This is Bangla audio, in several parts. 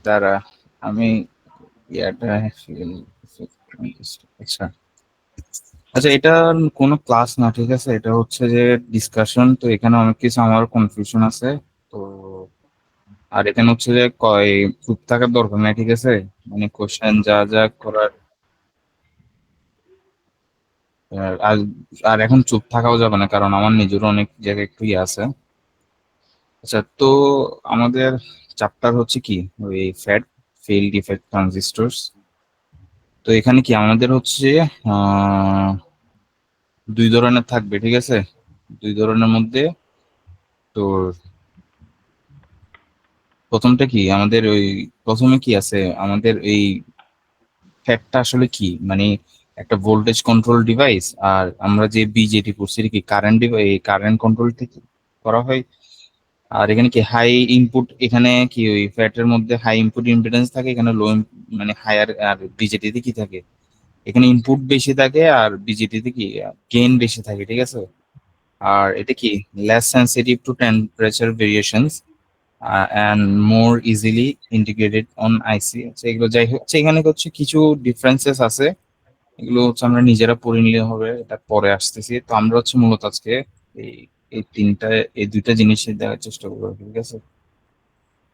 দ্বারা আমি ইয়াটা আচ্ছা আচ্ছা, এটা কোনো ক্লাস না, ঠিক আছে, এটা হচ্ছে যে ডিসকাশন। তো এখানে অনেক কিছু আমার কনফিউশন আছে। তো আর এখানে হচ্ছে যে চুপ থাকার দরকার নাই, ঠিক আছে, মানে কোশ্চেন যা যা করার। আর আর এখন চুপ থাকাও যাবে না, কারণ আমার নিজেরও অনেক জায়গায় একটু ইয়ে আছে। আচ্ছা, তো আমাদের চ্যাপ্টার হচ্ছে কি, ওই ফ্যাট ফিল্ড ইফেক্ট ট্রানজিস্টরস। তো এখানে কি আমাদের হচ্ছে আহ দুই ধরনের থাকবে, ঠিক আছে। দুই ধরনের মধ্যে তোর প্রথমটা কি আমাদের ওই প্রথমে কি আছে আমাদের এই ফ্যাটটা আসলে কি, মানে একটা ভোল্টেজ কন্ট্রোল ডিভাইস। আর আমরা যে বিজেটি করছি এটা কি কারেন্ট ডিভাইস, কারেন্ট কন্ট্রোল থেকে করা হয়। আর এখানে কি হাই ইনপুট, এখানে কি ওই ফ্যাটের মধ্যে হাই ইনপুট ইম্পিডেন্স থাকে, এখানে লো মানে হায়ার। আর বিজেটিতে কি থাকে, এখানে ইনপুট বেশি থাকে আর বিজেটিতে কি গেইন বেশি থাকে, ঠিক আছে। আর এটা কি less sensitive to temperature variations and more easily integrated on IC. আচ্ছা, এগুলো যাই হোক, আচ্ছা, এখানে হচ্ছে কিছু ডিফারেন্সেস আছে, এগুলো হচ্ছে আমরা নিজেরা পড়ে নিলে হবে, এটা পরে আসতেছি। তো আমরা হচ্ছে মূলত আজকে এই এই তিনটা এই দুইটা জিনিসই দেখার চেষ্টা করবো, ঠিক আছে।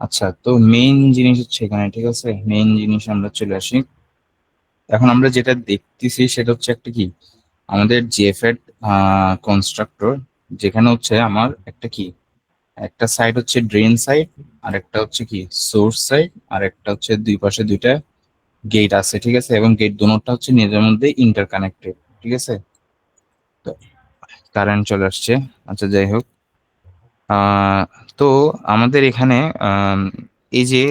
আচ্ছা, তো মেইন জিনিস হচ্ছে এখানে, ঠিক আছে, মেইন জিনিস আমরা চলে আসি। এখন আমরা যেটা দেখতেছি সেটা হচ্ছে একটা কি আমাদের জেফেট কনস্ট্রাক্টর, যেখানে হচ্ছে আমার একটা কি একটা সাইড হচ্ছে ড্রেন সাইড, আর একটা হচ্ছে কি সোর্স সাইড, আর একটা হচ্ছে দুই পাশে দুইটা গেট আছে, ঠিক আছে, এবং গেট দুটোটা হচ্ছে নিজের মধ্যে ইন্টারকানেক্টেড, ঠিক আছে। তো কারেন্ট চলে আসছে। আচ্ছা, যাই হোক, আহ তো আমাদের এখানে আম, এই যে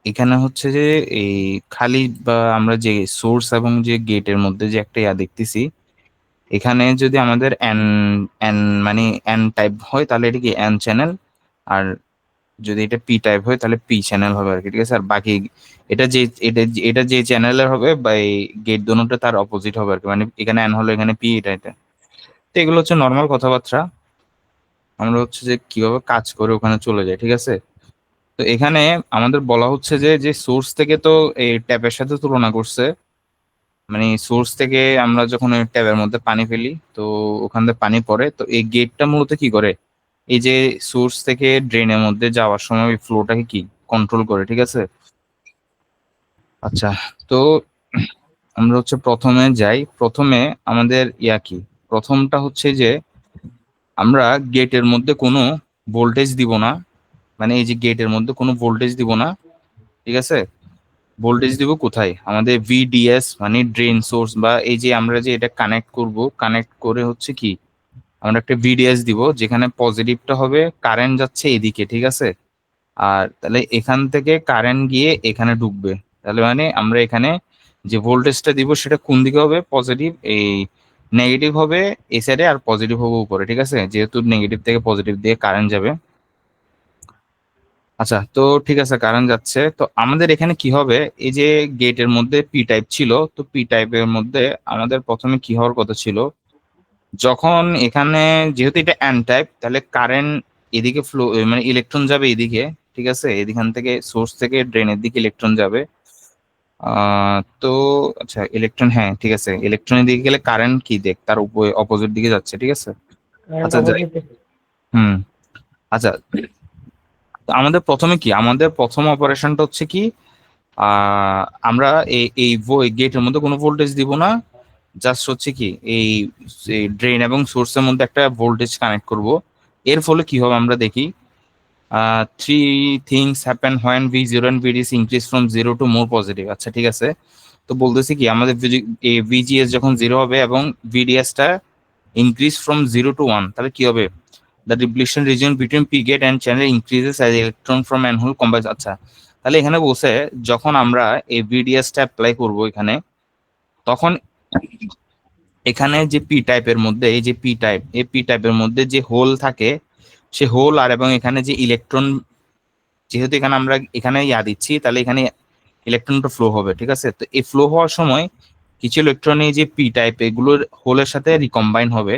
এখানে হচ্ছে যে এই খালি বা আমরা যে সোর্স এবং যে গেটের মধ্যে যে একটা ইয়া দেখতেছি, এখানে যদি আমাদের এন এন মানে এন টাইপ হয় তাহলে এটা কি এন চ্যানেল। আর যদি এটা পি টাইপ হয় তাহলে পি চ্যানেল হবে আর কি, ঠিক আছে। আর বাকি এটা যে এটা যে চ্যানেলের হবে বা এই গেট দুটোটা তার অপোজিট হবে আর কি, মানে এখানে এন হলো এখানে পি, এটা। তো এগুলো হচ্ছে নর্মাল কথাবার্তা, আমরা হচ্ছে যে কিভাবে কাজ করে ওখানে চলে যায়, ঠিক আছে। তো এখানে আমাদের বলা হচ্ছে যে যে সোর্স থেকে তো এই ট্যাপের সাথে তুলনা করছে, মানে সোর্স থেকে আমরা যখন ওই ট্যাবের মধ্যে পানি ফেলি তো ওখান থেকে পানি পড়ে, তো এই গেটটা মূলত কি করে, এই যে সোর্স থেকে ড্রেনের মধ্যে যাওয়ার সময় ফ্লোটাকে কি কন্ট্রোল করে, ঠিক আছে। আচ্ছা, তো আমরা হচ্ছে প্রথমে যাই, প্রথমে আমাদের ইয়া কি প্রথমটা হচ্ছে যে আমরা গেটের মধ্যে কোনো ভোল্টেজ দিব না, মানে এই যে গেটের মধ্যে কোনো ভোল্টেজ দিব না, ঠিক আছে। ভোল্টেজ দিব কোথায়, আমাদের ভিডিএস মানে ড্রেন সোর্স, বা এই যে আমরা যে এটা কানেক্ট করব, কানেক্ট করে হচ্ছে কি আমরা একটা ভিডিএস দিব, যেখানে পজিটিভটা হবে কারেন্ট যাচ্ছে এদিকে, ঠিক আছে। আর তাহলে এখান থেকে কারেন্ট গিয়ে এখানে ঢুকবে, তাহলে মানে আমরা এখানে যে ভোল্টেজটা দিব সেটা কোন দিকে হবে, পজিটিভ এই নেগেটিভ হবে এই সাইডে, আর পজিটিভ হবে উপরে, ঠিক আছে, যেহেতু নেগেটিভ থেকে পজিটিভ দিয়ে কারেন্ট যাবে। আচ্ছা, তো ঠিক আছে, কারেন্ট যাচ্ছে, তো আমাদের এখানে কি হবে, এই যে গেটের মধ্যে পি টাইপ ছিল, তো পি টাইপের মধ্যে আমাদের প্রথমে কি হওয়ার কথা ছিল, যখন এখানে যেহেতু এটা এন টাইপ তাহলে কারেন্ট এদিকে ফ্লো, মানে ইলেকট্রন যাবে এদিকে, ঠিক আছে, এদিকান থেকে সোর্স থেকে ড্রেনের দিকে ইলেকট্রন যাবে। তো আচ্ছা, ইলেকট্রন, হ্যাঁ ঠিক আছে, ইলেকট্রনের দিকে গেলে কারেন্ট কি দেখ তার অপোজিট দিকে যাচ্ছে, ঠিক আছে। কারেন্ট আচ্ছা, যাই, অপোজিট। হুম, আচ্ছা, তো আমাদের প্রথমে কি আমাদের প্রথম অপারেশনটা হচ্ছে কি, আমরা এই এই গেটের মধ্যে কোনো ভোল্টেজ দিব না, জাস্ট হচ্ছে কি এই ড্রেন এবং সোর্সের মধ্যে একটা ভোল্টেজ কানেক্ট করব। এর ফলে কি হবে আমরা দেখি, three things happen when V zero and VDS increase from zero to more positive. আচ্ছা, ঠিক আছে, তো বলতেছি কি আমাদের ভিজিএস যখন জিরো হবে এবং ভিডিএসটা increase from zero to one, তাহলে কি হবে, the depletion region between P gate and channel increases as electron from and hole combines. আচ্ছা, তাহলে এখানে বলছে যখন আমরা এই ভিডিএসটা অ্যাপ্লাই করব এখানে, তখন এখানে যে পি টাইপের মধ্যে এই যে পি টাইপ, এই পি টাইপের মধ্যে যে হোল থাকে, সে হোল আর এবং এখানে যে ইলেকট্রন, যেহেতু এখানে আমরা এখানে ইয়া দিচ্ছি তাহলে এখানে ইলেকট্রনটা ফ্লো হবে, ঠিক আছে। তো এই ফ্লো হওয়ার সময় কিছু ইলেকট্রন এই যে পি টাইপ এগুলোর হোলের সাথে রিকম্বাইন হবে,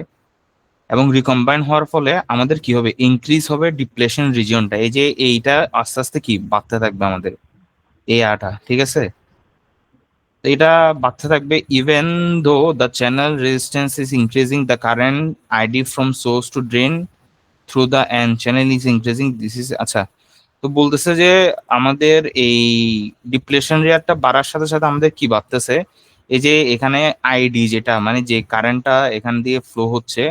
এবং রিকম্বাইন হওয়ার ফলে আমাদের কি হবে, ইনক্রিজ হবে ডিপ্লেশন রিজিয়নটা, এই যে এইটা আস্তে আস্তে কি বাড়তে থাকবে আমাদের এই আটা, ঠিক আছে। তো এটা বাড়তে থাকবে even though the channel resistance is increasing, the current ID from source to drain through the N channel is increasing, this is আচ্ছা। তো বলতেছে যে আমাদের এই ডিপ্লেশন রেটটা বাড়ার সাথে সাথে আমাদের কি বাড়তেছে, এই যে এখানে আইডি যেটা মানে যে কারেন্টটা এখান দিয়ে ফ্লো হচ্ছে,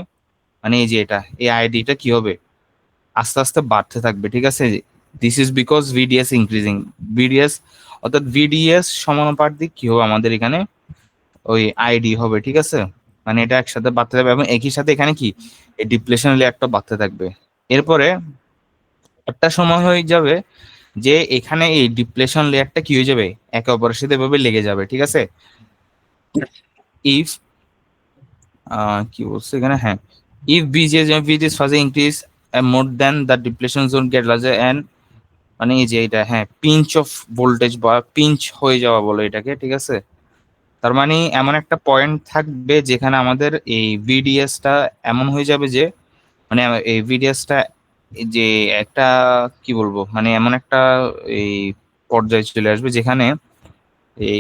মানে এই যে এটা এই আইডিটা কি হবে, আস্তে আস্তে বাড়তে থাকবে, ঠিক আছে। This is because VDS increasing, VDS অর্থাৎ ভিডিএস সমানুপাতিক কি হবে আমাদের এখানে ওই আইডি হবে, ঠিক আছে। মানে এটা একসাথে বাড়তে থাকবে এবং একই সাথে এখানে কি এই ডিপ্লেশন লেয়ারটা বাড়তে থাকবে। এরপরে একটা সময় হয়ে যাবে যে এখানে এই ডিপ্লেশন লেয়ারটা কি হয়ে যাবে, একে অপরের সাথে এভাবে লেগে যাবে, ঠিক আছে। ইফ কি বলছে এখানে, হ্যাঁ, if VGS phase increase more then the depletion zone get larger and, মানে এই যে এটা, হ্যাঁ, পিঞ্চ অফ ভোল্টেজ বা পিঞ্চ হয়ে যাওয়া বলে এটাকে, ঠিক আছে। তার মানে এমন একটা পয়েন্ট থাকবে যেখানে আমাদের এই ভিডিএসটা এমন হয়ে যাবে যে, মানে এই ভিডিএসটা যে একটা কি বলবো, মানে এমন একটা এই পর্যায়ে চলে আসবে যেখানে এই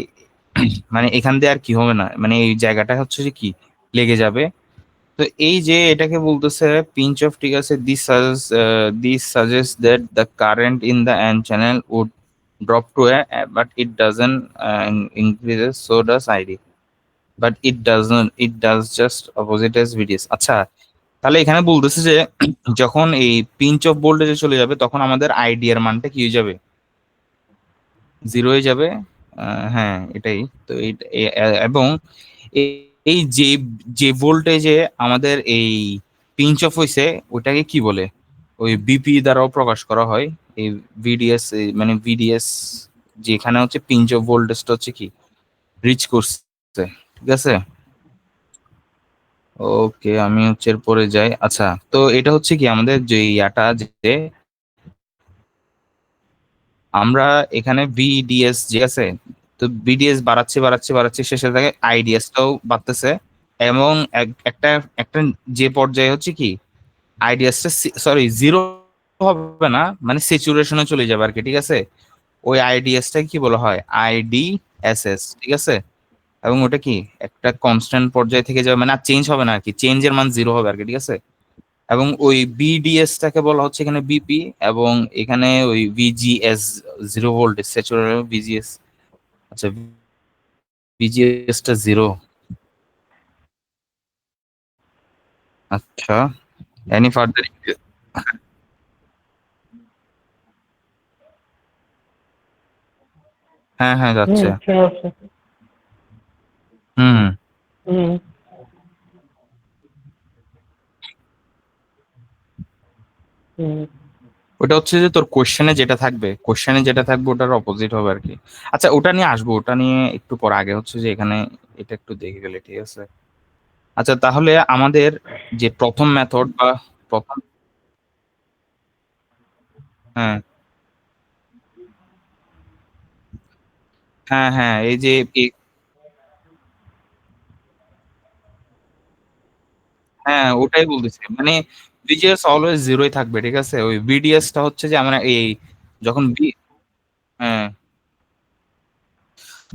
মানে এখান দিয়ে আর কি হবে না, মানে এই জায়গাটা হচ্ছে যে কি লেগে যাবে। তো এই যে এটাকে বলতেছে পিঞ্চ অফ, ঠিক আছে। This suggest that the current in the N channel would drop to a, but it doesn't increases, so does ID, but it does just opposite as VDS. আচ্ছা, তাহলে এখানে বলতেছে যে যখন এই পিঞ্চ অফ ভোল্টেজে চলে যাবে তখন আমাদের আইডি এর মানটা কি হয়ে যাবে, জিরো হয়ে যাবে। হ্যাঁ, এটাই তো এবং এই এই যে যে ভোল্টেজে আমাদের এই পিঞ্চ অফ হয়েছে ওটাকে কি বলে, ওই বিপি দ্বারাও প্রকাশ করা হয়। এই ভিডিএস, মানে ভিডিএস যেখানে হচ্ছে পিঞ্চ অফ ভোল্টেজটা হচ্ছে কি রিচ করছে, ঠিক আছে। ওকে, আমি হচ্ছে এরপরে যাই। আচ্ছা, তো এটা হচ্ছে কি আমাদের যে ইয়াটা যে আমরা এখানে ভিডিএস যে আছে, তো ভিডিএস বাড়াচ্ছে বাড়াচ্ছে বাড়াচ্ছে, শেষে থাকে আইডিএসটাও বাড়তেছে এবং একটা একটা যে পর্যায়ে হচ্ছে কি আইডিএসটা, সরি জিরো হবে না, মানে স্যাচুরেশনে চলে যাবে আর কি, ঠিক আছে। ওই আইডিএসটা কি বলা হয়, আইডিএসএস, ঠিক আছে। এবং ওটা কি একটা কনস্ট্যান্ট পর্যায়ে থেকে যাবে, মানে আর চেঞ্জ হবে না আর কি, চেঞ্জের মান জিরো হবে আর কি, ঠিক আছে। এবং ওই বিডিএস টাকে বলা হচ্ছে এখানে বিপি, এবং এখানে ওই VGS, zero voltage saturation VGS. আচ্ছা, ভিজিএস টা জিরো। আচ্ছা, এনি ফার্দার, হ্যাঁ হ্যাঁ যাচ্ছে। ঠিক আছে। হুম হুম। হুম হুম ওটা হচ্ছে যে তোর কোশ্চেনে যেটা থাকবে ওটার অপোজিট হবে আর কি। আচ্ছা, ওটা নিয়ে আসবো, ওটা নিয়ে একটু পর। আগে হচ্ছে যে এখানে এটা একটু দেখে গেলে, ঠিক আছে। আচ্ছা, তাহলে আমাদের যে প্রথম মেথড বা প্রথম, হ্যাঁ হ্যাঁ হ্যাঁ, এই যে হ্যাঁ ওটাই বলতেছি, মানে ভিজিএস অলওয়েজ জিরোই থাকবে, ঠিক আছে। ওই ভিডিএস টা হচ্ছে যে আমরা এই যখন হ্যাঁ,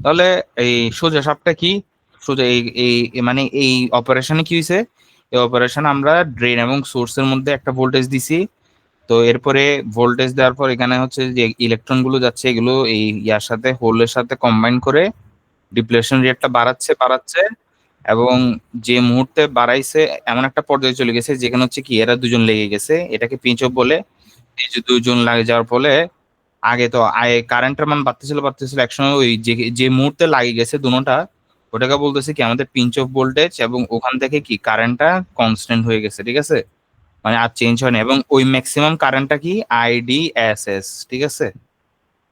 তাহলে এই সোজা সাপটা কি, সোজা এই এই মানে এই অপারেশনে কি হয়েছে, এই অপারেশন আমরা ড্রেন এবং সোর্সের মধ্যে একটা ভোল্টেজ দিছি। তো এরপরে ভোল্টেজ দেওয়ার পর এখানে হচ্ছে যে ইলেকট্রন গুলো যাচ্ছে, এগুলো এই ইয়ার সাথে হোলের সাথে কম্বাইন করে ডিপ্লেশন রেটটা বাড়াচ্ছে বাড়াচ্ছে, এবং যে মুহূর্তে বাড়াইছে এমন একটা পর্যায়ে চলে গেছে যেখানে হচ্ছে কি এরা দুজন লেগে গেছে, এটাকে পিঞ্চ অফ বলে। এই যে দুজন লাগে যাওয়ার ফলে আগে তো কারেন্টের মান বাড়তেছিল বাড়তেছিল, একসময় ওই যে যে মুহূর্তে লাগে গেছে দুটোটা, ওটাকে বলতেছে কি আমাদের পিঞ্চ অফ ভোল্টেজ, এবং ওখান থেকে কি কারেন্টটা কনস্ট্যান্ট হয়ে গেছে, ঠিক আছে। মানে আর চেঞ্জ হয় না, এবং ওই ম্যাক্সিমাম কারেন্টটা কি আইডিএসএস, ঠিক আছে।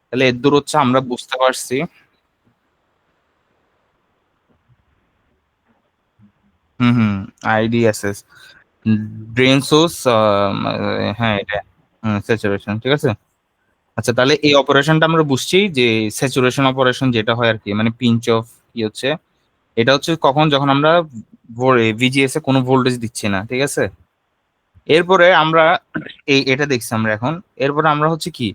তাহলে এর দূর হচ্ছে আমরা বুঝতে পারছি। হুম হুম, আইডিএসএস, ড্রেন সোর্স, হ্যাঁ এটা স্যাচুরেশন, ঠিক আছে। আচ্ছা, তাহলে এই অপারেশনটা আমরা বুঝছি যে স্যাচুরেশন অপারেশন যেটা হয় আর কি, মানে পিঞ্চ অফ কি হচ্ছে, এটা হচ্ছে কখন, যখন আমরা ভিজিএস এ কোনো ভোল্টেজ দিচ্ছি না, ঠিক আছে। এরপরে আমরা এটা দেখছি আমরা এখন। এরপরে আমরা হচ্ছে কি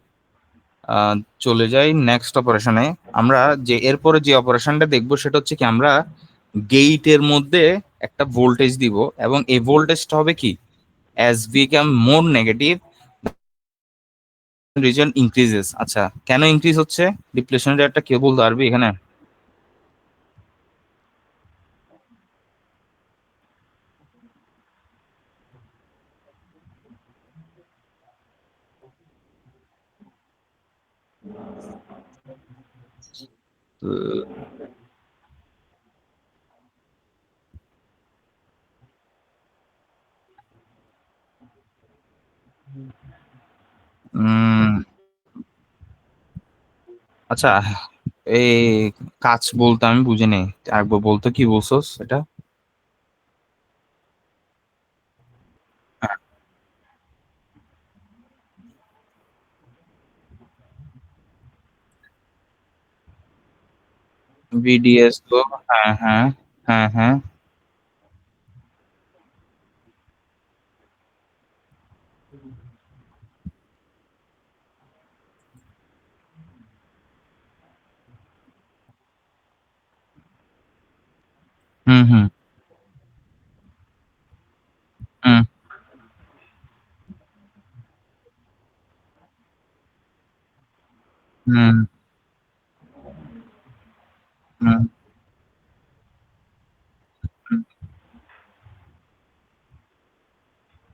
আহ, চলে যাই নেক্সট অপারেশনে। আমরা যে এরপরে যে অপারেশনটা দেখবো সেটা হচ্ছে কি আমরা গেইটের মধ্যে একটা ভোল্টেজ দিব, এবং এই ভোল্টেজটা হবে কি as become more negative reason increases. আচ্ছা, কেন ইনক্রিজ হচ্ছে? ডিপ্লেশন রেটটা কেউ বলতে পারবি এখানে? উম আচ্ছা, এই কাজ বলতে আমি বুঝি নাই, একবার বলতো কি বলছোস এটা? ভিডিএস তো, হ্যাঁ হ্যাঁ, হ্যাঁ হ্যাঁ। হুম হুম হুম হুম হুম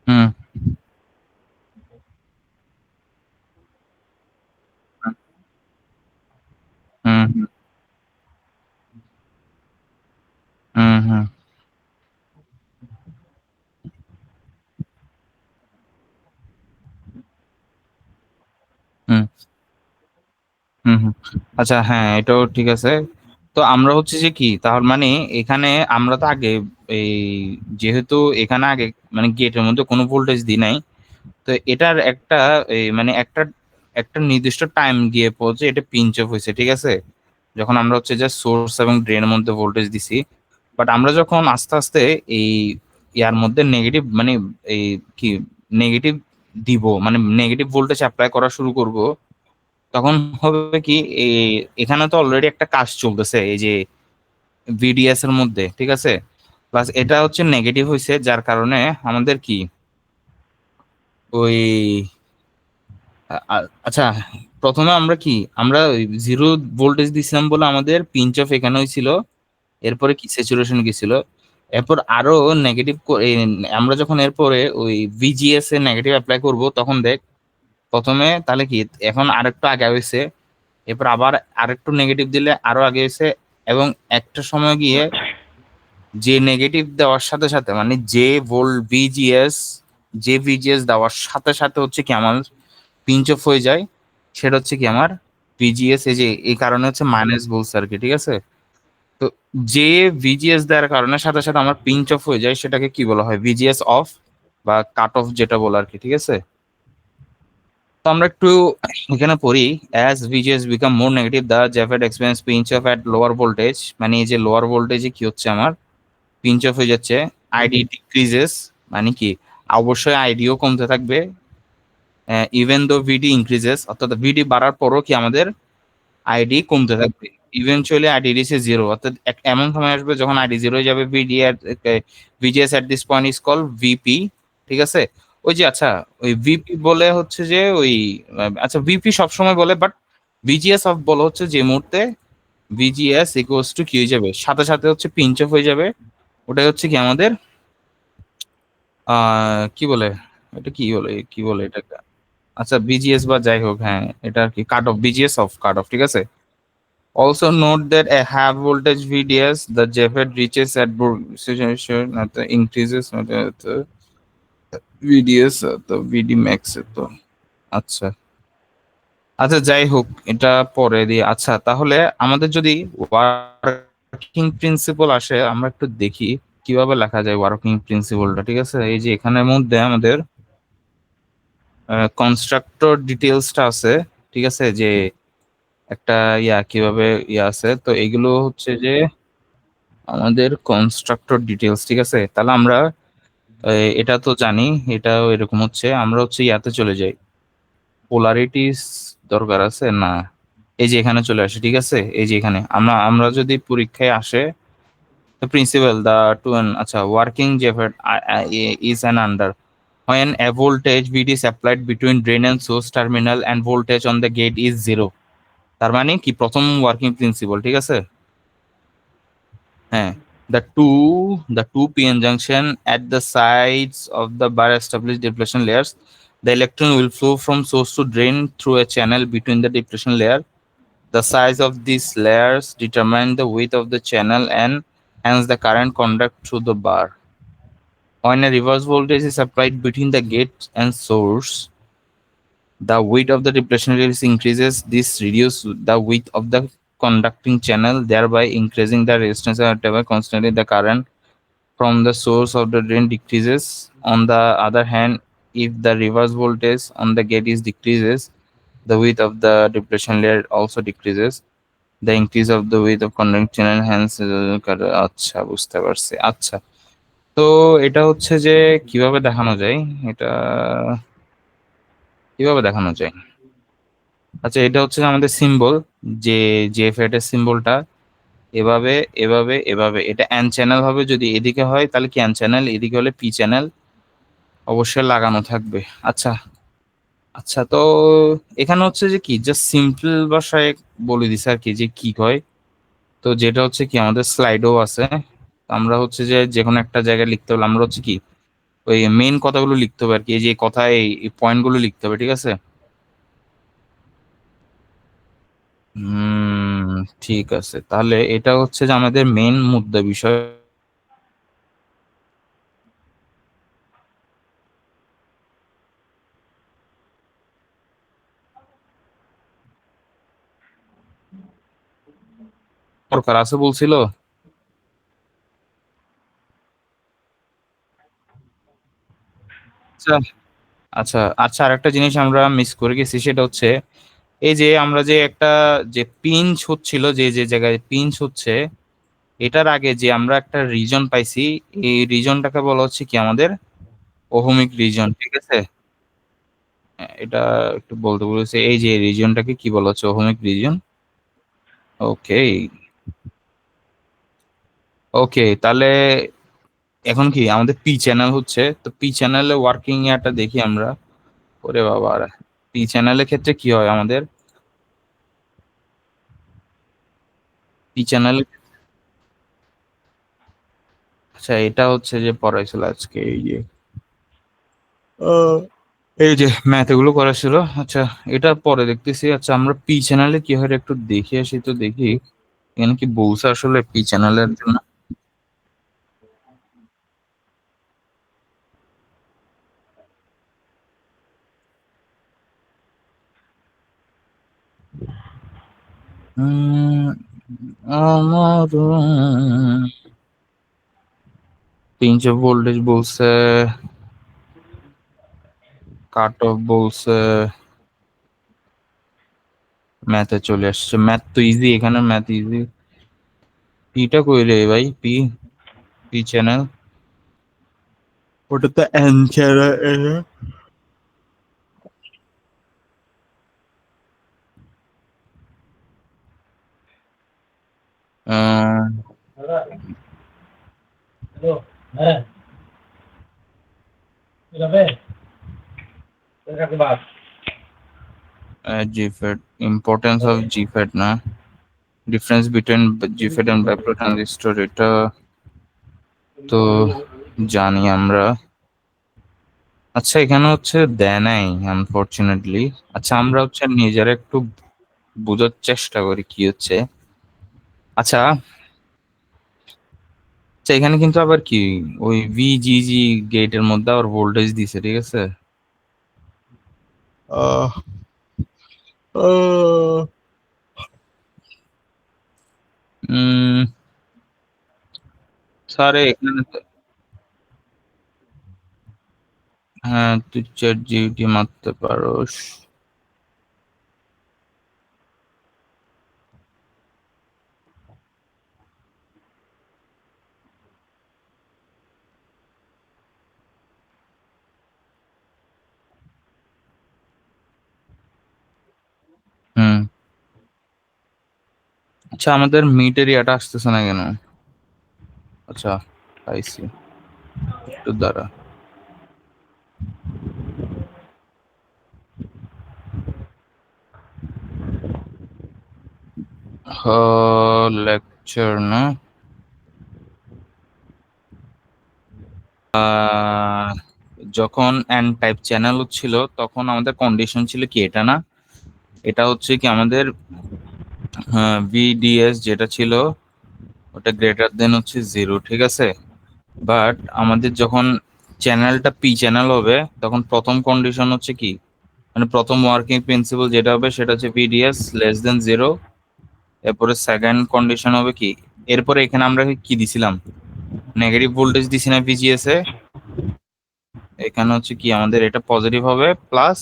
হুম হুম হুম হুম হুম হুম হুম হুম। আচ্ছা, হ্যাঁ, এটাও ঠিক আছে। তো আমরা হচ্ছে যে কি তাহলে মানে এখানে আমরা তো আগে এই যেহেতু এখানে আগে মানে গেটের মধ্যে কোনো ভোল্টেজ দিই নাই, তো এটার একটা মানে একটা একটা নির্দিষ্ট টাইম গিয়ে পৌঁছে এটা পিঞ্চ অফ হয়েছে, ঠিক আছে, যখন আমরা হচ্ছে যে সোর্স এবং ড্রেনের মধ্যে ভোল্টেজ দিছি। বাট আমরা যখন আস্তে আস্তে এই ইয়ার মধ্যে নেগেটিভ মানে এই কি নেগেটিভ দিব, মানে নেগেটিভ ভোল্টেজ অ্যাপ্লাই করা শুরু করব, তখন হবে কি এখানে তো অলরেডি একটা কাজ চলতেছে এই যে ভিডিএস এর মধ্যে, ঠিক আছে। প্লাস এটা হচ্ছে নেগেটিভ হয়েছে, যার কারণে আমাদের কি ওই আচ্ছা, প্রথমে আমরা কি আমরা জিরো ভোল্টেজ দিছিলাম বলে আমাদের পিঞ্চ অফ এখানে হয়েছিল, এরপরে কি স্যাচুরেশন গেছিল, এরপর আরো নেগেটিভ। আমরা যখন এরপরে ওই ভিজিএস এর নেগেটিভ অ্যাপ্লাই করব তখন দেখ প্রথমে তাহলে কি এখন আরেকটু আগে হয়েছে, এরপর আবার আরেকটু নেগেটিভ দিলে আরো আগে হয়েছে, এবং একটা সময় গিয়ে যে নেগেটিভ দেওয়ার সাথে সাথে মানে যে ভিজিএস দেওয়ার সাথে সাথে হচ্ছে কি আমার পিঞ্চ অফ হয়ে যায়, সেটা হচ্ছে কি আমার ভিজিএস, এই যে এই কারণে হচ্ছে মাইনাস বলছে আর কি, ঠিক আছে। তো যে ভিজিএস দেওয়ার কারণে সাথে সাথে আমার পিঞ্চ অফ হয়ে যায় সেটাকে কি বলা হয় ভিজিএস অফ বা কাট অফ যেটা বলা আর কি, ঠিক আছে। তো আমরা একটু এখানে পড়ি, as VGS become more negative the JFET experience pinch off at lower voltage, মানে এই যে লোয়ার ভোল্টেজে কি হচ্ছে আমার পিঞ্চ অফ হয়ে যাচ্ছে, আইডি ডিক্রিজেস, মানে কি অবশ্যই আইডিও কমতে থাকবে, ইভেন দো ভিডি ইনক্রিজেস, অর্থাৎ ভিডি বাড়ার পরও কি আমাদের আইডি কমতে থাকবে। ইভেনচুয়ালি আইডি রিচে জিরো, অর্থাৎ এমন সময় আসবে যখন আইডি জিরো হয়ে যাবে। VGS at this point is call VP, ঠিক আছে। ওই যে আচ্ছা, ওই ভিপি বলে হচ্ছে যে ওই আচ্ছা ভিপি সবসময় বলে, বাট ভিজিএস অফ বলে হচ্ছে যে মুহূর্তে ভিজিএস ইকুয়ালস টু কি হয়ে যাবে সাথে সাথে হচ্ছে পিঞ্চ অফ হয়ে যাবে, ওটাই হচ্ছে কি আমাদের কি বলে, এটা কি বলে এটাকে? আচ্ছা বিজিএস বা যাই হোক, হ্যাঁ এটা আর কি cut off, BGS of cut off, ঠিক আছে। Also note that a high voltage VDS, the JFET reaches at saturation at the increases at the VDS the VD max তো। আচ্ছা আচ্ছা, যাই হোক এটা পরে দিয়ে। আচ্ছা তাহলে আমাদের যদি ওয়ার্কিং প্রিন্সিপল আসে আমরা একটু দেখি কিভাবে লেখা যায় ওয়ার্কিং প্রিন্সিপলটা, ঠিক আছে। এই যে এখানের মধ্যে আমাদের কনস্ট্রাক্টর ডিটেলসটা আছে, ঠিক আছে, যে একটা কিভাবে আছে, তো এগুলো হচ্ছে যে আমাদের কনস্ট্রাক্টর ডিটেলস, ঠিক আছে। তাহলে আমরা এটা তো জানি, এটাও এরকম হচ্ছে। আমরা হচ্ছে ইয়াতে চলে যাই, পোলারিটিস দরকার আছে না, এই যে এখানে চলে আসে, ঠিক আছে, এই যে এখানে আমরা আমরা যদি পরীক্ষায় আসে, the principle the to an আচ্ছা working Jeffert is an under when a voltage VD is applied between drain and source terminal and voltage on the gate is zero। তার মানে কি প্রথম ওয়ার্কিং প্রিন্সিপাল, ঠিক আছে। হ্যাঁ, the two p-n junction at the sides of the bar established depletion layers, the electron will flow from source to drain through a channel between the depletion layer. The size of these layers determine the width of the channel and hence the current conduct through the bar. When a reverse voltage is applied between the gate and source, the width of the depletion layer increases. This reduces the width of the conducting channel, thereby increasing the resistance and whatever constantly the current from the source of the drain decreases. On the other hand, if the reverse voltage on the gate is decreases, the width of the depletion layer also decreases. The increase of the width of conducting channel hence আচ্ছা বুঝতে পারছি। আচ্ছা, তো এটা হচ্ছে যে কিভাবে দেখানো যায়, এটা কিভাবে দেখানো যায়। আচ্ছা, এটা হচ্ছে যে আমাদের সিম্বল, যে যে ফ্যাট এর সিম্বলটা এভাবে এভাবে এভাবে, এটা এন চ্যানেল হবে, যদি এদিকে হয় তাহলে কি এন চ্যানেল, এদিকে হলে পি চ্যানেল অবশ্যই লাগানো থাকবে। আচ্ছা, আচ্ছা, তো এখানে হচ্ছে যে কি জাস্ট সিম্পল ভাষায় বলে দিছে আর কি যে কি হয়। তো যেটা হচ্ছে কি আমাদের স্লাইডও আছে, আমরা হচ্ছে যে যে কোনো একটা জায়গায় লিখতে হলে আমরা হচ্ছে কি ওই মেইন কথাগুলো লিখতে হবে আর কি, এই যে কথায় এই পয়েন্ট গুলো লিখতে হবে, ঠিক আছে। হুম, ঠিক আছে, তাহলে এটা হচ্ছে যে আমাদের মেইন মুদ্রা বিষয়। দরকার আছে বলছিল। আচ্ছা, আচ্ছা, আচ্ছা, আর একটা জিনিস আমরা মিস করে গেছি, সেটা হচ্ছে এই যে আমরা যে একটা যে পিঞ্চ হচ্ছিল, যে যে জায়গায় পিঞ্চ হচ্ছে, এটার আগে যে আমরা একটা রিজন পাইছি, এই রিজনটাকে বলা হচ্ছে কি আমাদের ওহমিক রিজন, ঠিক আছে। এটা একটু বলতে বলেছে, এই যে রিজনটাকে কি বলা হচ্ছে, ওহমিক রিজন। ওকে, ওকে, তাহলে এখন কি আমাদের পি চ্যানেল হচ্ছে, তো পি চ্যানেলে ওয়ার্কিং ইয়ারটা দেখি আমরা। ওরে বাবা, পি চ্যানেলের ক্ষেত্রে কি হয় আমাদের, পি চ্যানেল, আচ্ছা এটা হচ্ছে যে পড়াইছিল আজকে, এই যে আহ, এই যে ম্যাথ এগুলো করা ছিল। আচ্ছা, এটা পরে দেখতেছি। আচ্ছা, আমরা পি চ্যানেলে কি হয় একটু দেখে আসি, তো দেখি এখানে কি বলছে আসলে পি চ্যানেলের জন্য। উম, আমার তিনশো ভোল্টেজ বলছে, কাট অফ বলছে, ম্যাথে চলে আসছে। ম্যাথ তো ইজি, এখানে ম্যাথ ইজি। পিটা কই রে ভাই, পি, পি চ্যানেল, ওটা তো এন চ্যানেল। হ্যালো, হ্যাঁ, যাবে বাস। GFET, ইম্পর্টেন্স অফ GFET না, difference between GFET and bipolar transistor, এটা তো জানি আমরা। আচ্ছা, এখানে হচ্ছে দেয় নাই আনফরচুনেটলি। আচ্ছা, আমরা হচ্ছে নিজেরা একটু বোঝার চেষ্টা করি কি হচ্ছে। আচ্ছা, আচ্ছা, এখানে কিন্তু আবার কি ওই ভিজিজি গেটের মধ্যে আবার ভোল্টেজ দিছে, ঠিক আছে। আহ আহ, উম স্যার এখানে হ্যাঁ, তুই চ্যাট জিপিটি মারতে পারোস। আচ্ছা, আমাদের মিড এরিয়াটা আসতেছে না কেন? আচ্ছা, পাইছি। একটু দ্বারা লেকচার না, যখন এন টাইপ চ্যানেল ছিল তখন আমাদের কন্ডিশন ছিল কি এটা না, এটা হচ্ছে কি আমাদের ভিডিএস যেটা ছিল ওটা গ্রেটার দেন হচ্ছে 0, ঠিক আছে। বাট আমাদের যখন চ্যানেলটা পি চ্যানেল হবে তখন প্রথম কন্ডিশন হচ্ছে কি, মানে প্রথম ওয়ার্কিং প্রিন্সিপাল যেটা হবে সেটা হচ্ছে ভিডিএস লেস দেন 0। এরপরে সেকেন্ড কন্ডিশন হবে কি, এরপরে এখানে আমরা কি দিছিলাম, নেগেটিভ ভোল্টেজ দিছি না ভিজিএস এ। এখানে হচ্ছে কি আমাদের এটা পজিটিভ হবে, প্লাস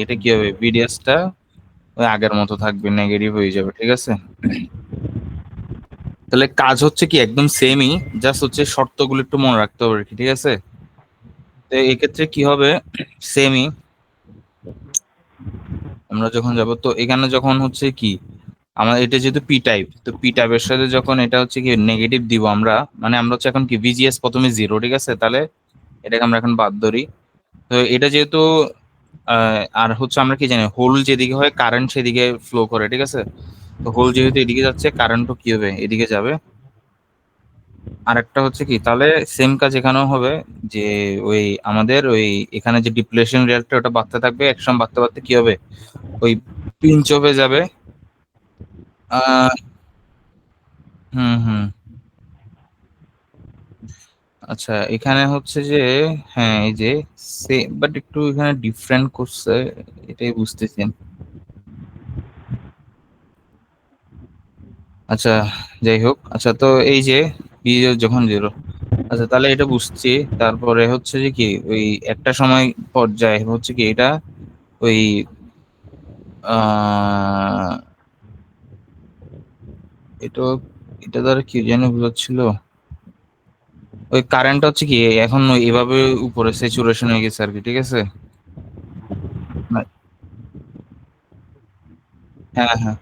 এটা কি হবে, ভিডিএস টা ওই আগের মতো থাকবে, নেগেটিভ হয়ে যাবে, ঠিক আছে। তাহলে কাজ হচ্ছে কি একদম সেমই, জাস্ট হচ্ছে শর্তগুলো একটু মনে রাখতে হবে আর কি, ঠিক আছে। তো এক্ষেত্রে কি হবে, সেমই। আমরা যখন যাব তো এখানে যখন হচ্ছে কি আমাদের এটা যেহেতু পি টাইপ, তো পি টাইপের সাথে যখন এটা হচ্ছে কি নেগেটিভ দিব আমরা, মানে আমরা হচ্ছে এখন কি ভিজিএস প্রথমে 0, ঠিক আছে, তাহলে এটাকে আমরা এখন বাদ ধরি। তো এটা যেহেতু আর হচ্ছে আমরা কি জানি হোল যেদিকে হয় কারেন্ট সেদিকে ফ্লো করে, ঠিক আছে। তো হোল যেহেতু এদিকে যাচ্ছে, কারেন্টও কি হবে, এদিকে যাবে। আরেকটা হচ্ছে কি, তাহলে সেম কাজ এখানেও হবে, যে ওই আমাদের ওই এখানে যে ডিপ্লেশন রিয়াক্টর ওটা বাড়তে থাকবে, একসময় বাড়তে বাড়তে কি হবে, ওই পিঞ্চ অফে যাবে। আহ হুম হুম। আচ্ছা, এখানে হচ্ছে যে, হ্যাঁ এই যে সেম বাট একটু এখানে ডিফারেন্ট করছে, এটাই বুঝতেছি। আচ্ছা, যাই হোক, আচ্ছা তো এই যে বি যখন 0, আচ্ছা তাহলে এটা বুঝছি। তারপরে হচ্ছে যে কি ওই একটা সময় পর্যায়ে হচ্ছে কি এটা ওই আহ এটা এটা দ্বারা কি যেন বোঝাচ্ছিল, ওই কারেন্ট হচ্ছে কি এখন এভাবে উপরে স্যাচুরেশন হয়ে গেছে আর কি, ঠিক আছে। হ্যাঁ হ্যাঁ।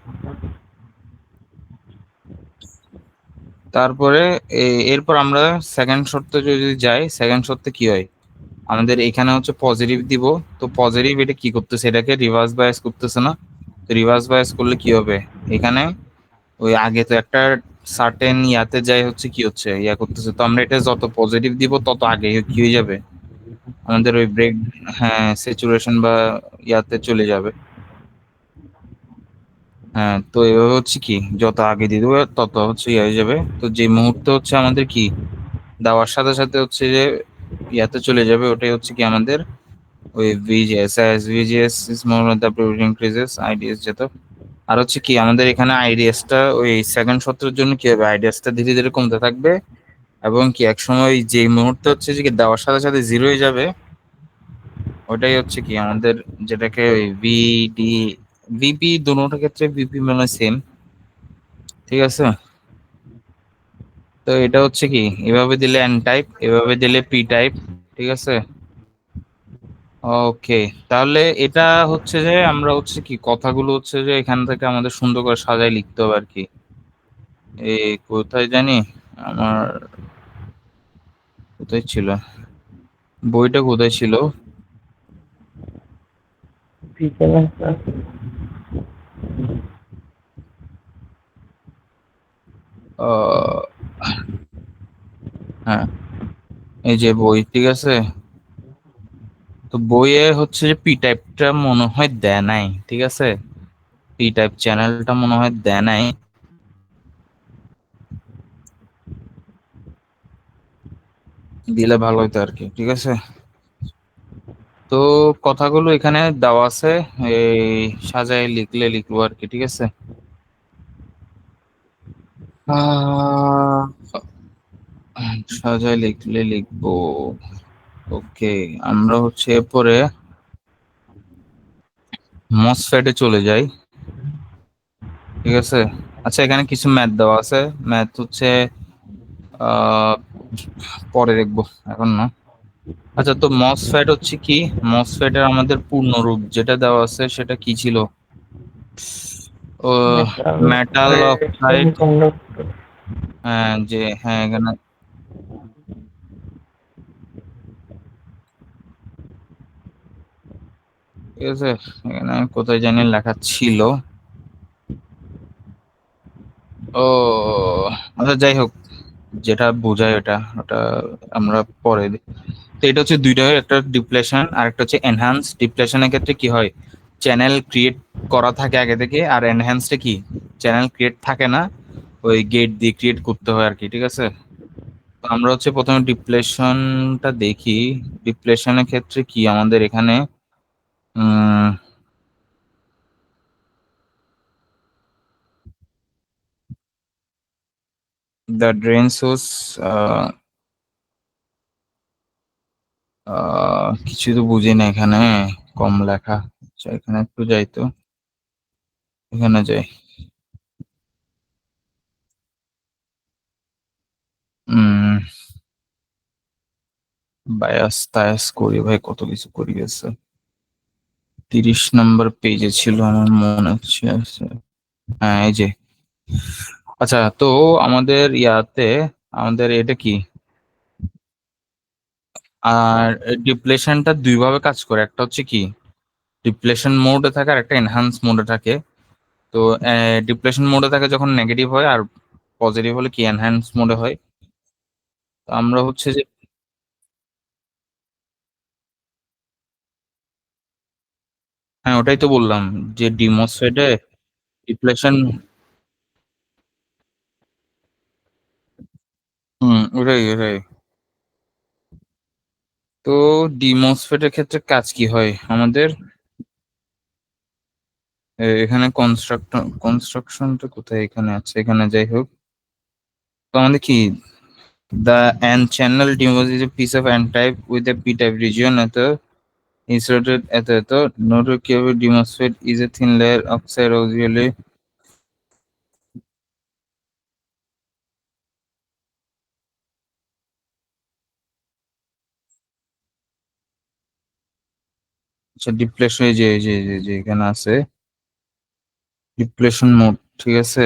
তারপরে এরপর আমরা সেকেন্ড শর্তে যদি যাই, সেকেন্ড শর্তে কি হয়, আমাদের এখানে হচ্ছে পজিটিভ দিব। তো পজিটিভ এটা কি করতেছে, এটাকে রিভার্স বায়াস করতেছে না। তো রিভার্স বায়াস করলে কি হবে, এখানে ওই আগে তো একটা সার্টেন ইয়াতে যাই হচ্ছে কি হচ্ছে ইয়া করতেছে, তো আমরা এটা যত পজিটিভ দিব তত আগে কি হয়ে যাবে, আমাদের ওই ব্রেক, হ্যাঁ স্যাচুরেশন বা ইয়াতে চলে যাবে। হ্যাঁ, তো এভাবে হচ্ছে কি যত আগে দিয়ে দেবো তত হচ্ছে ইয়ে হয়ে যাবে। তো যে মুহূর্তে হচ্ছে আমাদের কি দেওয়ার সাথে সাথে হচ্ছে যে ইয়াতে চলে যাবে, ওটাই হচ্ছে কি আমাদের ওই VGS, as VGS is more than the priority increases IDS যেত। আর হচ্ছে কি আমাদের এখানে আইডিএস টা ওই সেকেন্ড সত্রের জন্য কি হবে, আইডিএস টা ধীরে ধীরে কমতে থাকবে, এবং কি এক সময় যে মুহূর্তে হচ্ছে যে কি দেওয়ার সাথে সাথে 0 হয়ে যাবে, ওটাই হচ্ছে কি আমাদের যেটাকে ওই ভিডি ভিপি, দুটোর ক্ষেত্রে ভিপি মানে সেম, ঠিক আছে। তো এটা হচ্ছে কি এভাবে দিলে এন টাইপ, এভাবে দিলে পি টাইপ, ঠিক আছে। ওকে, তাহলে এটা হচ্ছে যে আমরা হচ্ছে কি কথাগুলো হচ্ছে যে এখান থেকে আমাদের সুন্দর করে সাজায় লিখতে হবে আর কি। এই কোথায় জানি আমার, কোথায় ছিল বইটা, কোথায় ছিল, বিকেলে আহ হ্যাঁ এই যে বই, ঠিক আছে। তো বইয়ে হচ্ছে যে পি টাইপটা মনে হয় দেয় নাই, ঠিক আছে। পি টাইপ চ্যানেলটা মনে হয় দেয় নাই, দিলে ভালো হতো আর কি, ঠিক আছে। তো কথাগুলো এখানে দেওয়া আছে, এই সাজায় লিখলে লিখবো আর কি, ঠিক আছে। আহ, সাজায় লিখলে লিখবো। ওকে, আমরা হচ্ছে এরপরে মসফেটে চলে যাই, ঠিক আছে। আচ্ছা, এখানে কিছু ম্যাথ দেওয়া আছে, ম্যাথ হচ্ছে আহ পরে দেখবো, এখন না। আচ্ছা, তো মসফেট হচ্ছে কি, মসফেটের আমাদের পূর্ণ রূপ যেটা দেওয়া আছে সেটা কি ছিল, ও মেটাল মেটাল অক্সাইড। সেমিকন্ডাক্টর। হ্যাঁ যে হ্যাঁ এখানে ঠিক আছে, এখানে কোথায় জানি লেখা ছিল। ও আচ্ছা যাই হোক, যেটা বোঝায় ওটা ওটা আমরা পরে তো এটা হচ্ছে দুইটা হয়, একটা ডিপ্লেশন আর একটা হচ্ছে এনহ্যান্স। ডিপ্লেশনের ক্ষেত্রে কি হয়, চ্যানেল ক্রিয়েট করা থাকে আগে থেকে, আর এনহ্যান্সটা কি, চ্যানেল ক্রিয়েট থাকে না, ওই গেট দিয়ে ক্রিয়েট করতে হয় আর কি, ঠিক আছে। তো আমরা হচ্ছে প্রথমে ডিপ্লেশনটা দেখি। ডিপ্লেশনের ক্ষেত্রে কি আমাদের এখানে দ্য ড্রেন সোর্স, কিছু তো বুঝি না এখানে, কম লেখা। আচ্ছা এখানে একটু যাই তো, এখানে যাই। উম বায়াস টায়াস করি ভাই, কত কিছু করি গেছে। 30 নম্বর পেজে ছিল আমার মনে হচ্ছে আছে। হ্যাঁ এই যে, আচ্ছা তো আমাদের ইয়াতে আমাদের এটা কি, আর ডিপ্লেশনটা দুই ভাবে কাজ করে, একটা হচ্ছে কি ডিপ্লেশন মোডে থাকে আর একটা এনহান্স মোডে থাকে। তো ডিপ্লেশন মোডে থাকে যখন নেগেটিভ হয়, আর পজিটিভ হলে কি এনহ্যান্স মোডে হয়। তো আমরা হচ্ছে যে, হ্যাঁ ওটাই তো বললাম যে ডিমোসফেটে ডিপ্লেশন। ওটাই ওটাই। তো ডিমোসফেটের ক্ষেত্রে কাজ কি হয় আমাদের, এখানে কনস্ট্রাকশনটা কোথায়, এখানে আছে, এখানে যাই হোক। তো আমাদের কি, the N channel DMOS is a piece of N type with a P type region at the inserted at the node cable DMOSFET is a thin layer oxide usually আচ্ছা ডিপ্লেশন, এই যে এখানে আছে ডিপ্লেশন মোড, ঠিক আছে।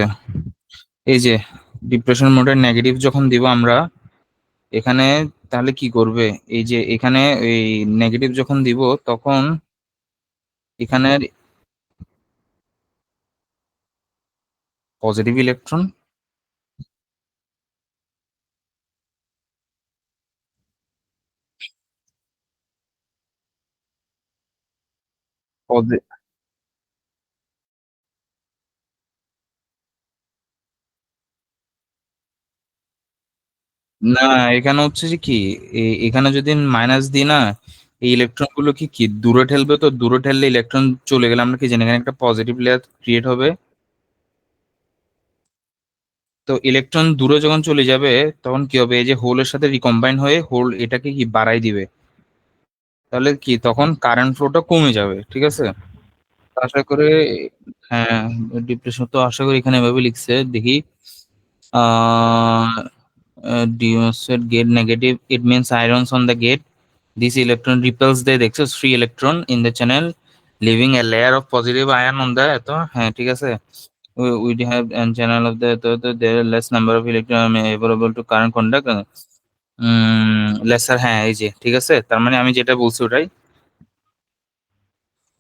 এই যে ডিপ্রেশন মোডের নেগেটিভ যখন দিব আমরা এখানে, তাহলে কি করবে, এই যে এখানে এই নেগেটিভ যখন দিব তখন এখানে পজিটিভ ইলেকট্রন, না এখানে হচ্ছে যে কি, এখানে যদি মাইনাস দিই না, এই ইলেকট্রন গুলো কি কি দূরে ঠেলবে, তো দূরে ঠেললে ইলেকট্রন চলে গেলে আমরা কি জানি এখানে একটা পজিটিভ লেয়ার ক্রিয়েট হবে। তো ইলেকট্রন দূরে যখন চলে যাবে তখন কি হবে, এই যে হোলের সাথে রিকম্বাইন হয়ে হোল এটাকে কি বাড়াই দিবে, তাহলে কি তখন কারেন্ট ফ্লোটা কমে যাবে, ঠিক আছে। তো আশা করে, হ্যাঁ ডিপ্রেশন তো আশা করি এখানে এভাবে লিখছে দেখি। uh, Demonstrate gate negative. It means ions on the gate. This electron repels the excess free electron in the channel, leaving a layer of positive ion on the তো হ্যাঁ ঠিক আছে। We have an channel of the there are less number of electron available to current conduct. lesser, হ্যাঁ এই যে ঠিক আছে, তার মানে আমি যেটা বলছি ওটাই।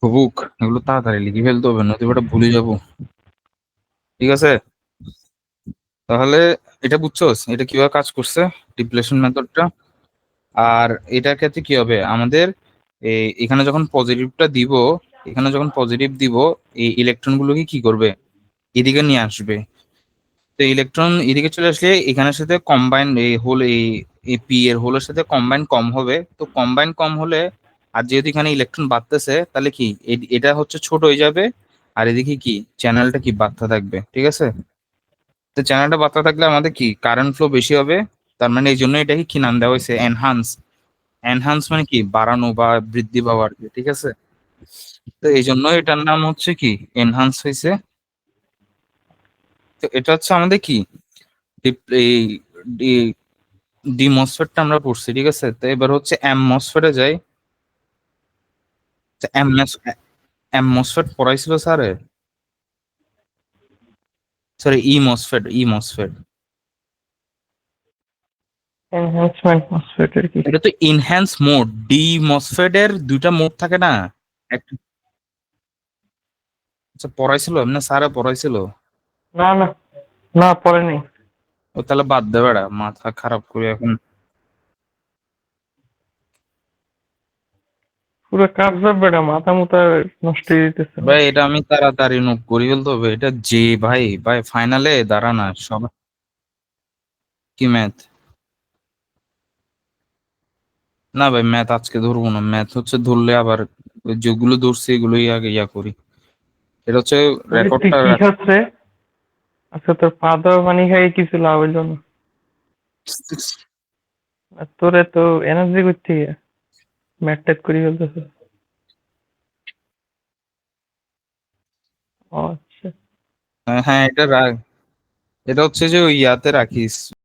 বুক এগুলো তাড়াতাড়ি লিখে ফেলতে হবে, নয়তো ওটা ভুলে যাবো, ঠিক আছে। তাহলে এটা বুঝছোস এটা কিভাবে কাজ করছে, ডিপ্লেশন মেথডটা। আর এটার ক্ষেত্রে কি হবে আমাদের, এখানে যখন পজিটিভটা দিব, এখানে যখন পজিটিভ দিব এই ইলেকট্রন গুলোকে কি করবে, এদিকে নিয়ে আসবে। তো ইলেকট্রন এদিকে চলে আসলে এখানের সাথে কম্বাইন এই হোল এই পি এর হোলের সাথে কম্বাইন কম হবে, তো কম্বাইন কম হলে আর যেহেতু এখানে ইলেকট্রন বাড়তেছে তাহলে কি এটা হচ্ছে ছোট হয়ে যাবে, আর এদিকে কি চ্যানেলটা কি বাড়তে থাকবে, ঠিক আছে। তো চ্যানেলটা বাড়তে থাকলে আমাদের কি কারেন্ট ফ্লো বেশি হবে, তার মানে এই জন্য এটাকে কি নাম দেওয়া হয়েছে, এনহান্স। এনহান্স মানে কি বাড়ানো বা বৃদ্ধি পাওয়া আর কি, ঠিক আছে। তো এই জন্য এটার নাম হচ্ছে কি এনহান্স হয়েছে। তো এটা হচ্ছে আমাদের কি এই ডি মসফেটটা আমরা পড়ছি, ঠিক আছে। তো এবার হচ্ছে এম মসফেটে যাই। তো এম মসফেট পড়াইছিল স্যারে। সরি ই মসফেট এনহ্যান্সমেন্ট মসফেট এর কি? এটা তো ইনহ্যান্স মোড। ডি মসফেট এর দুইটা মোড থাকে না? একটা আচ্ছা, পড়াইছিল এমনি স্যারে পড়াইছিল। না না না, পরে নেই। ও তাহলে বাদ দে বেড়া, মাথা খারাপ করে এখন। পুরো কাজ বেটা, মাথা মুথা নষ্ট হয়ে যেতেছে। ভাই এটা আমি তাড়াতাড়ি নোট করি ফেলতে হবে। এটা যে ভাই ভাই ফাইনালে দাঁড়া না সব। কি ম্যাথ? না ভাই ম্যাথ আজকে ধরবো না। ম্যাথ হচ্ছে ধরলে আবার ওই যেগুলো ধরছি এগুলোই আগে ইয়া করি। এটা হচ্ছে তুই রেকর্ডটা। কি খাচ্ছে? আচ্ছা, তোর পা দেওয়া পানি খাই কিছু লাভ হইল না। আর তোর এত এনার্জি করতে গিয়ে ম্যাট ট্যাট করে ফেলতেছে। ও আচ্ছা। হ্যাঁ এটা এটা হচ্ছে যে ওই ইয়াতে রাখিস।